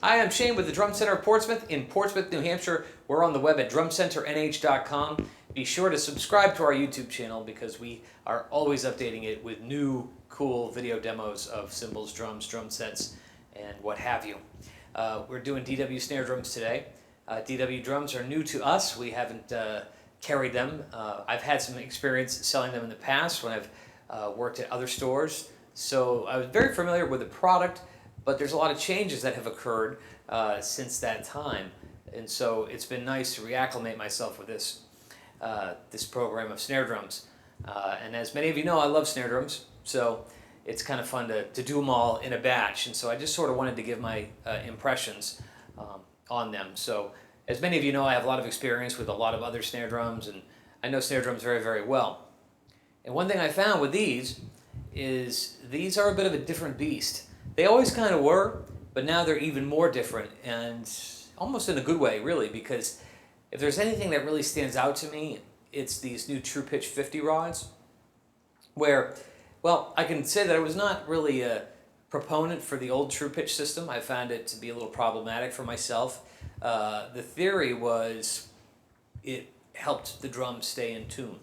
Hi, I'm Shane with the Drum Center of Portsmouth in Portsmouth, New Hampshire. We're on the web at drumcenternh.com. Be sure to subscribe to our YouTube channel because we are always updating it with new, cool video demos of cymbals, drums, drum sets, and what have you. We're doing DW snare drums today. DW drums are new to us. We haven't carried them. I've had some experience selling them in the past when I've worked at other stores. So I was very familiar with the product, but there's a lot of changes that have occurred since that time. And so it's been nice to reacclimate myself with this program of snare drums. And as many of you know, I love snare drums, so it's kind of fun to do them all in a batch. And so I just sort of wanted to give my impressions on them. So as many of you know, I have a lot of experience with a lot of other snare drums, and I know snare drums very, very well. And one thing I found with these is these are a bit of a different beast. They always kind of were, but now they're even more different, and almost in a good way, really, because if there's anything that really stands out to me, it's these new True Pitch 50 rods, where, well, I can say that I was not really a proponent for the old True Pitch system. I found it to be a little problematic for myself. The theory was it helped the drum stay in tune.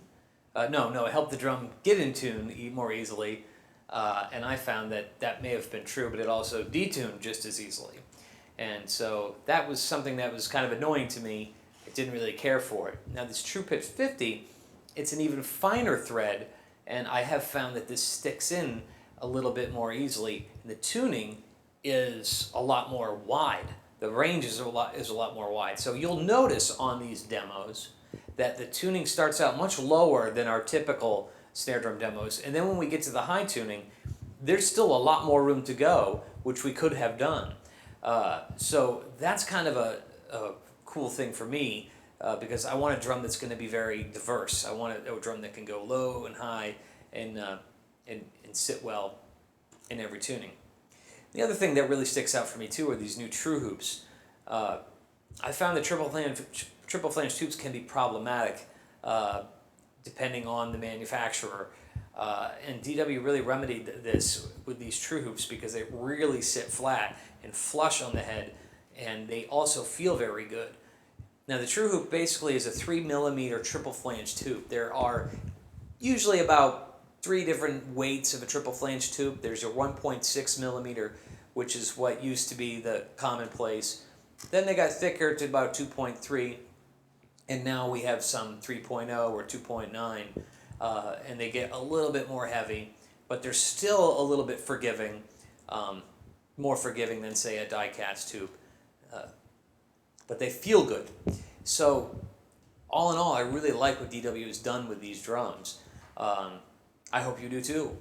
No, it helped the drum get in tune more easily. And I found that that may have been true, but it also detuned just as easily. And so that was something that was kind of annoying to me. I didn't really care for it. Now this True Pitch 50, it's an even finer thread, and I have found that this sticks in a little bit more easily. And the tuning is a lot more wide. The range is a lot more wide. So you'll notice on these demos that the tuning starts out much lower than our typical snare drum demos, and then when we get to the high tuning, there's still a lot more room to go, which we could have done. So that's kind of a cool thing for me, because I want a drum that's going to be very diverse. I want a drum that can go low and high and sit well in every tuning. The other thing that really sticks out for me too are these new True Hoops. I found that triple flange tubes can be problematic depending on the manufacturer. And DW really remedied this with these True Hoops because they really sit flat and flush on the head, and they also feel very good. Now the True Hoop basically is a 3mm triple flange tube. There are usually about 3 different weights of a triple flange tube. There's your 1.6mm, which is what used to be the commonplace. Then they got thicker to about 2.3. And now we have some 3.0 or 2.9, and they get a little bit more heavy, but they're still a little bit forgiving, more forgiving than, say, a die-cast tube. But they feel good. So, all in all, I really like what DW has done with these drums. I hope you do too.